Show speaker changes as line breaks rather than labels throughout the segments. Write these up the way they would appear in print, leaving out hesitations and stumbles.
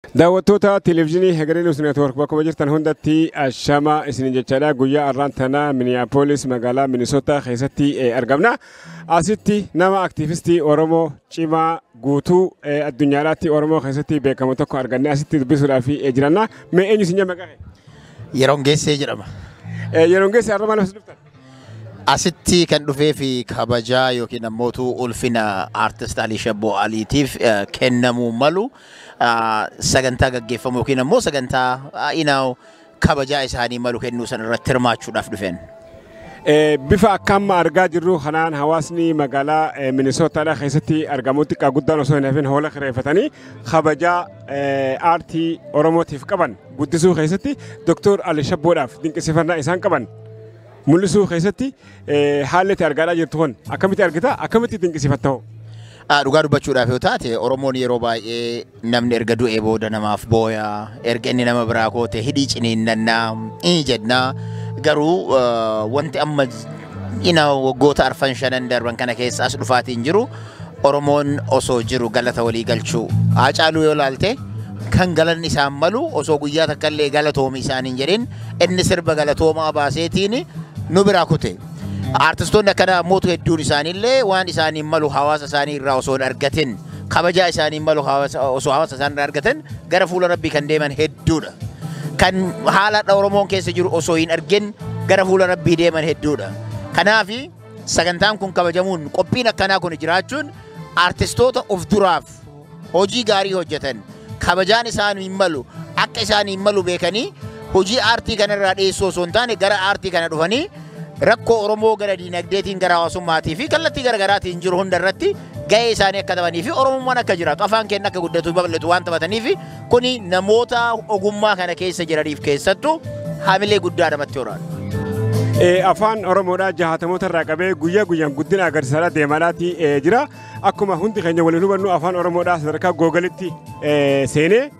daawwattoota televezyiinii Hagarii News Network bakka jirtan hundatti ashama isin jechaa guyyaa arraantana Minneapolis magaalaa Minnesota keessatti argamna. Asitti nama aktivistii Oromoo cimaa guutuu addunyaatti Oromoo keessatti beekamu tokko arganne asitti dubbisuudhaaf jiranna. Mee eenyu isin maqaa?
Yeroongeessee jedhama.
Yeroongeessee arraba maal dhuftan?
Asitti kan dhufee fi kabajaa yookiin ammoo ulfina artist Ali Shabboo Aliitiif kennamuu malu sagantaa gaggeeffamu yookiin ammoo sagantaa kabajaa isaanii malu kennuu san irratti hirmaachuudhaaf dhufeen.
Bifa akkam argaa jirru kanaan hawaasni magaalaa Minnesota keessatti argamutti guddaan osoo hin hafin hoola kireeffatanii kabajaa aartii Oromootiif qaban guddisuu keessatti Dr. Ali Shabboodhaaf dinqisiifannaa isaan qaban mul'isuu keessatti haalli itti argaa jirtu kun akkamitti argita akkamitti dinqisiifatta hoo?
Dhugaa dubbachuudhaaf yoo taate Oromoon yeroo baay'ee namni erga du'ee booda namaaf booya erga inni nama biraa koote hidhii ciniinnannaa jennaa garuu wanti amma waggoota arfan shanan darban kana keessa as dhufaatiin jiru Oromoon osoo jiru galata walii galchuu Haacaaluu yoo laalte kan galanni isaan malu osoo guyyaa takkaallee galatoomi isaaniin jedhin inni sirba galatoomaa baaseetiin nu biraa kute. Artistoonni akkana mootu hedduun isaaniillee waan isaaniin malu hawaasa isaanii irraa osoo hin argatin kabajaa isaaniin malu osoo hawaasa isaanii irraa argatin gara fuula Rabbii kan deeman hedduudha. Kan haala Oromoon keessa jiru osoo hin argin gara fuula Rabbii deeman hedduudha. Kanaaf sagantaan kun kabajamuun qophiin akkanaa kun jiraachuun artistoota of duraaf hojii gaarii hojjetan kabajaan isaaniin malu akka isaaniin malu beekanii hojii aartii kanarraa dhiyeessoo osoo hin taane gara aartii kana dhufanii rakkoo Oromoo gara diinagdeetiin gara hawaasummaatii fi kallattii garaagaraatiin jiru hundarratti gahee isaanii akka taphatanii fi Oromummaan akka jiraatu afaan keenya akka guddatu babal'atu waan taphataniif kuni namoota ogummaa kana keessa jiraniif keessattuu haamilee guddaa namatti horaan.
Afaan Oromoodhaa jaatamoota irraa qabee guyyaa guyyaan guddina agarsiisaa deemaadhaati jira. Akkuma hundi keenya waliin hubannu afaan Oromoodhaa sadarkaa googalitti seenee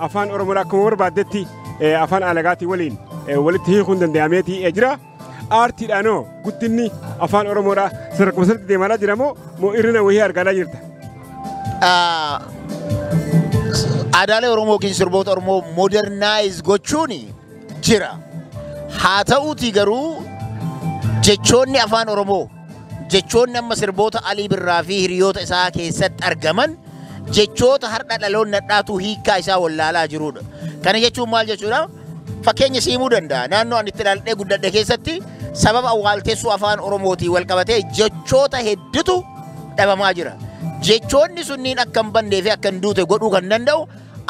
afaan Oromoodhaa akkuma barbaaddetti afaan alagaatii waliin walitti hiikuun danda'ameeti jira. Aartiidhaanoo guddinni afaan Oromoodhaa sadarkaa sanatti deemaa jira moo irrina wayii argaa jirta?
Aadaalee Oromoo yookiin sirboota Oromoo modernize gochuun jira. Haa ta'uutii garuu jechoonni afaan Oromoo jechoonni amma sirboota Alii Birraa fi hiriyoota isaa keessatti argaman jechoota har'a dhaloonni dhadhaatu hiikaa isaa wallaalaa jirudha. Kana jechuun maal jechuudha? Fakkeenya siimuu danda'a. Naannoo ani itti dhaladhee guddadhe keessatti sababa awwaalteessuu afaan Oromootii wal qabatee jechoota hedduutu dhabamaa jira. Jechoonni sunniin akka hin bannee fi akka hin duute godhuu kan danda'u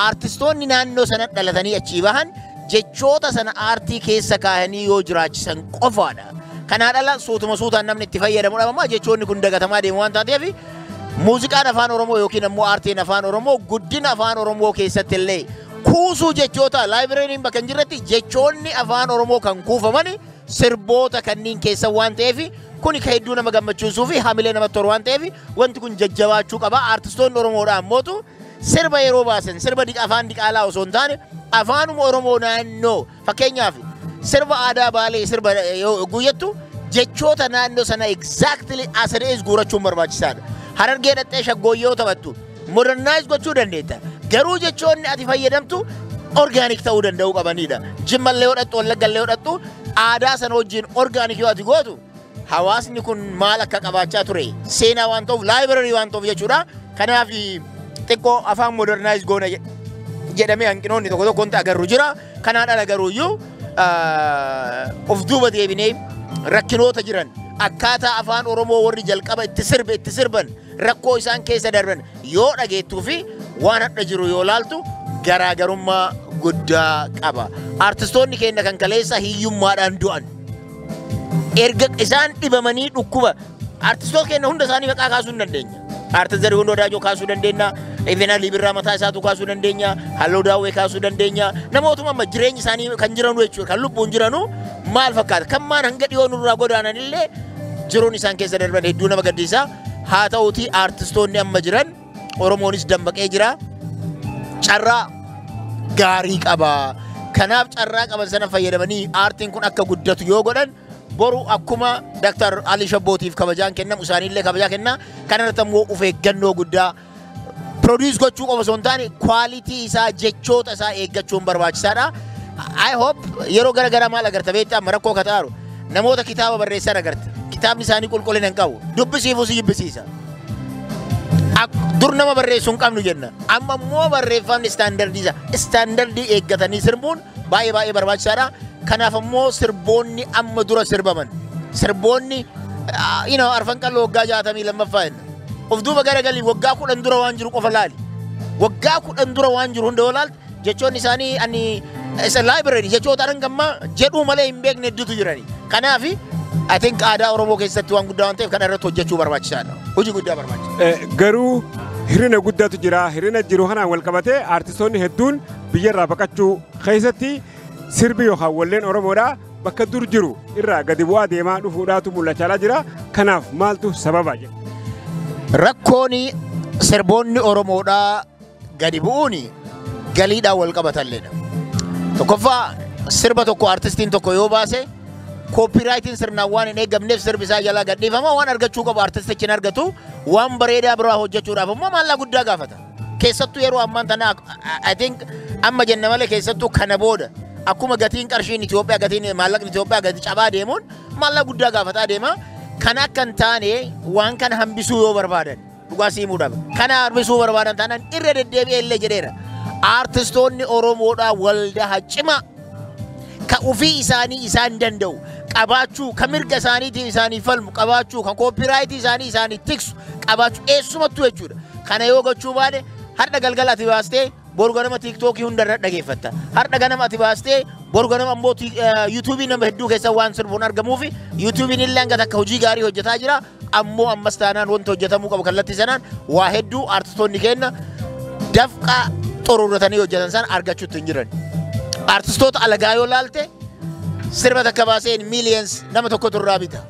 artistoonni naannoo sana dhalatanii achii bahan jechoota sana aartii keessa kaayanii yoo jiraachisan qofaadha. Kanaan ala suutuma suutaan namni itti fayyadamu dhabamaa jechoonni kun dagatamaa deemu waan taateef muuziqaan afaan Oromoo yookiin ammoo aartiin afaan Oromoo guddina afaan Oromoo keessatti illee kuusuu jechoota laayibireeriin bakka hin jirretti jechoonni afaan Oromoo kan kuufaman sirboota kanneen keessa waan ta'eef kuni kan hedduu nama gammachiisuu fi haamilee namatti toru waan ta'eef wanti kun jajjabaachuu qaba. Artistoonni Oromoodhaa ammootu sirba yeroo baasan sirba afaan diqaalaa osoo hin taane afaanuma Oromoo naannoo fakkeenyaaf sirba aadaa Baalee sirba guyyattu jechoota naannoo sana exactly as it is guurachuun barbaachisaadha. Harargee dhattee shaggooyyoo taphattu modernize gochuu dandeetta. Garuu jechoonni ati fayyadamtu organic ta'uu danda'uu qabanidha. Jimmallee hodhattu Wallaggallee hodhattu aadaa sana wajjin organic yoo ati gootu hawaasni kun maal akka qabaachaa ture seenaa waan ta'uuf library waan ta'uuf jechuudha. Kanaaf xiqqoo afaan modernize goona jedhamee hanqinoonni tokko tokkoon agarru jira. Kanaan ala garuuyyuu of duuba deebinee rakkinoota jiran akkaataa afaan Oromoo warri jalqaba itti sirban rakkoo isaan keessa darban yoo dhageettuu fi waan hadha jiru yoo laaltu garaagarummaa guddaa qaba. Artistoonni keenya kan kaleessa hiyyummaadhaan du'an erga isaan dhibamanii dhukkuba artistoota keenya hunda isaanii maqaa kaasuu hin dandeenya. Artist Zarihuun Wadaajoo kaasuu dandeenya. Even Alii Birraa mataa isaatu kaasuu dandeenya. Halluu Daawwee kaasuu dandeenya. Namootuma amma jireenyi isaanii kan jiranu jechuudha. Kan lubbuun jiranu maal fakkaata? Kan maan hanga dhiyoo nurraa godaanan illee jiruun isaan keessa darban hedduu nama gaddisiisa. Haa ta'uutii artistoonni amma jiran Oromoonis dammaqee jira. Carraa gaarii qaba. Kanaaf carraa qaban sana fayyadamanii aartiin kun akka guddatu yoo godhan boru akkuma Dr. Ali Shabbootiif kabajaan kennamu isaaniillee kabajaa kenna. Kanarratti immoo of eeggannoo guddaa produce gochuu qofa osoo hin taane quality isaa jechoota isaa eeggachuun barbaachisaadha. I hope yeroo gara maal agarta beektaa rakkoo kataaru namoota kitaaba barreessan agarta. Kitaabni isaanii qulqullina hin qabu. Dubbisiifuu si jibbisiisa. Dur nama barreessuun qabnu jenna. Amma immoo barreeffamni istaandardii eeggatanii sirbuun baay'ee barbaachisaadha. Kanaaf immoo sirboonni amma dura sirbaman. Sirboonni arfan qal'oo waggaa 62 of duuba garagalii waggaa 10 dura waan jiru qofa laali. Waggaa 10 dura waan jiru hunda olaalti jechoonni isaanii ani isa library jechoota argamma jedhu malee hin beekne hedduutu jirani. Kanaaf I think aadaa Oromoo keessatti waan guddaa waan ta'eef kana irratti hojjechuu barbaachisaadha. Hojii guddaa barbaachisa.
Garuu hirina guddaatu jira. Hirina jiru kanaan wal qabatee artistoonni hedduun biyyarraa baqachuu keessatti sirbi yookaan walleen Oromoodhaa bakka dur jiru irraa gadi bu'aa deemaa dhufuudhaatu mul'achaa jira. Kanaaf maaltu sababa jedha?
Rakkooni sirboonni Oromoodhaa gadi bu'uuni galiidhaan wal qabatalleedha. Tokkoffaa sirba tokko artistiin tokko yoo baase copyrightiin sirnaan waan hin eegamneef sirbi isaa jalaa gadhiifama waan argachuu qabu artistichi hin argatu waan bareedaa biraa hojjechuudhaaf immoo maallaqa guddaa gaafata. Keessattuu yeroo ammaan tana I think amma jenna malee keessattuu kana booda akkuma gatiin qarshiin Itoophiyaa gatiin maallaqni Itoophiyaa gadi cabaa deemuun maallaqa guddaa gaafataa deema. Kana akka hin taane waan kana hambisuu yoo barbaadan dhugaa simuudhaaf kana hambisuu barbaadan taanaan irra deddeebi'ee illee jedheera. Artistoonni Oromoodhaa waldaa cimaa ka ufii isaanii isaan danda'u qabaachuu ka mirga isaaniitiif isaanii falmu qabaachuu ka copyrightii isaanii tiksu qabaachuu eessumattuu jechuudha. Kana yoo gochuu baade har'a galgala ati baastee boru ganama TikTokii hundarra dhageeffatta. Har'a ganama ati baastee boru ganama ammoo YouTubeii nama hedduu keessa waan sirbuun argamuufi YouTubein illee hanga takka hojii gaarii hojjetaa jira. Ammoo ammas taanaan wanta hojjetamuu qabu kallattii sanaan waa hedduu artistoonni keenya dafqa xururratanii hojjetan san argachuutti hin jiran. Artistoota alagaa yoo laalte sirba takka baaseen millions nama tokkotu irraa bita.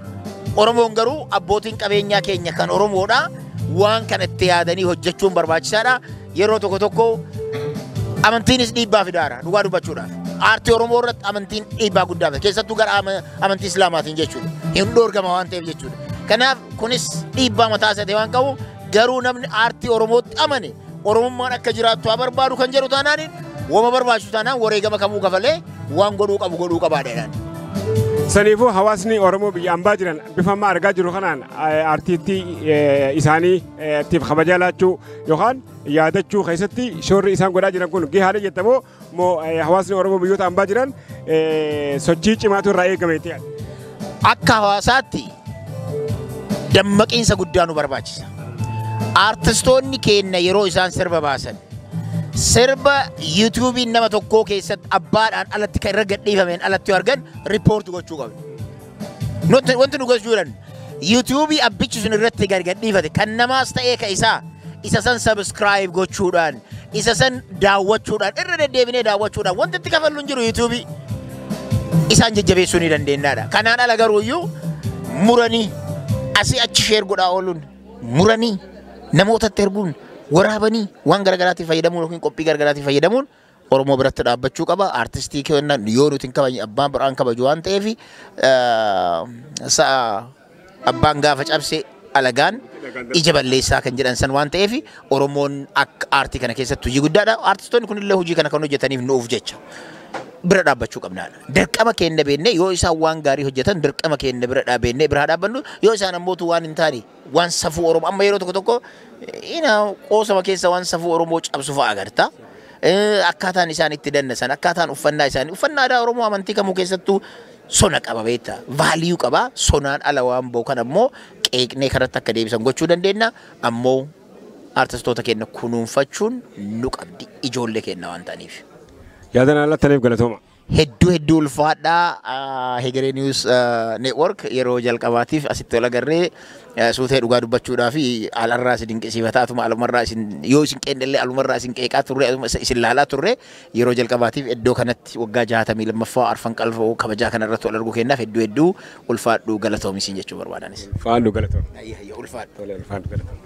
Oromoon garuu abbootiin qabeenyaa keenya kan Oromoodhaa waan kana itti yaadanii hojjechuun barbaachisaadha. Yeroo tokko amantiinis dhiibbaa fidaara dhugaa dubbachuudhaaf. Aartii Oromoo irratti amantiin dhiibbaa guddaa fida. Keessattuu gara amantii Islaamaatiin jechuudha. Hin dhoorgama waan ta'eef jechuudha. Kanaaf kunis dhiibbaa mataa isaa ta'e waan qabu garuu namni aartii Oromootti amane Oromummaan akka jiraattu haa barbaadu kan jedhu taanaaniin wama barbaachisu taanaan wareegama kamuu kafalee waan godhuu qabu godhuu qabaadhaan.
Saniifuu hawaasni Oromoo biyya ambaa jiran bifa amma argaa jiru kanaan artiitii isaanii ittiif kabajaa laachuu yookaan yaadachuu keessatti shoorri isaan godhaa jiran kun gahaadha jettamoo moo hawaasni Oromoo biyyoota ambaa jiran sochii cimaatu irraa eegame ta'e?
Akka hawaasaatti dammaqiinsa guddaa nu barbaachisa. Artistoonni keenya yeroo isaan sirba baasan sirba YouTubein nama tokkoo keessatti abbaadhaan alatti kan irra gadhiifameen alatti yoo argan report gochuu qabna. Wanti nu gochuu jiran YouTubeii abbichi sun irratti gadhiifate kan namaas ta'ee ka isa san subscribe gochuudhaan isa san daawwachuudhaan irra deddeebinee daawwachuudhaan wanti itti kafallu hin jiru YouTubeii isaan jajjabeessuu ni dandeenyaadha. Kanaan ala garuuyyuu muranii asii achi share godhaa ooluun muranii namootatti erguun waraabanii waan garagaraatiif fayyadamuun yookiin qophii garagaraatiif fayyadamuun Oromoo biratti dhaabbachuu qaba. Artistii keenya yoo nuti hin kabajne abbaan biraan kabaju waan ta'eef abbaan gaafa cabse alagaan ija balleessaa kan jedhan san waan ta'eef Oromoon akka aartii kana keessatti hojii guddaadha. Artistoonni kunillee hojii kana kan hojjetaniif nuuf jecha bira dhaabbachuu qabnaadha. Dirqama keenya beenne yoo isaan waan gaarii hojjetan dirqama keenya bira dhaabenne bira dhaabbannu yoo isaan ammootu waan hin taane waan safuu Oromoo amma yeroo tokko qoosama keessa waan safuu Oromoo cabsu fa'a agarta. Akkaataan isaan itti dandasan akkaataan uffannaa isaanii uffannaa aadaa Oromoo amantii kamuu keessattuu sona qaba beektaa vaaliyuu qaba sonaan ala waan ba'u kan ammoo qeeqnee kanatti akka deebisan gochuu dandeenya ammoo artistoota keenya kunuunfachuun nu qabdi ijoollee keenya waan ta'aniif.
Yaadan alattaniif galatooma.
Hedduu ulfaadhaa Hegeree News Network yeroo jalqabaatiif asitti ol agarree suutee dhugaa dubbachuudhaa fi alarraa isin dinqisiifataatuma alumarraa isin yoo isin qeendellee alumarraa isin qeeqaa turre isin laalaa turre yeroo jalqabaatiif iddoo kanatti waggaa 62ffaa arfan qalfoo kabajaa kanarratti ol arguu kennaaf hedduu ulfaadhu galatoomi isin jechuu barbaadanis.
Ulfaadhu galatooma.
Ulfaadhu.
Ulfaadhu galatooma.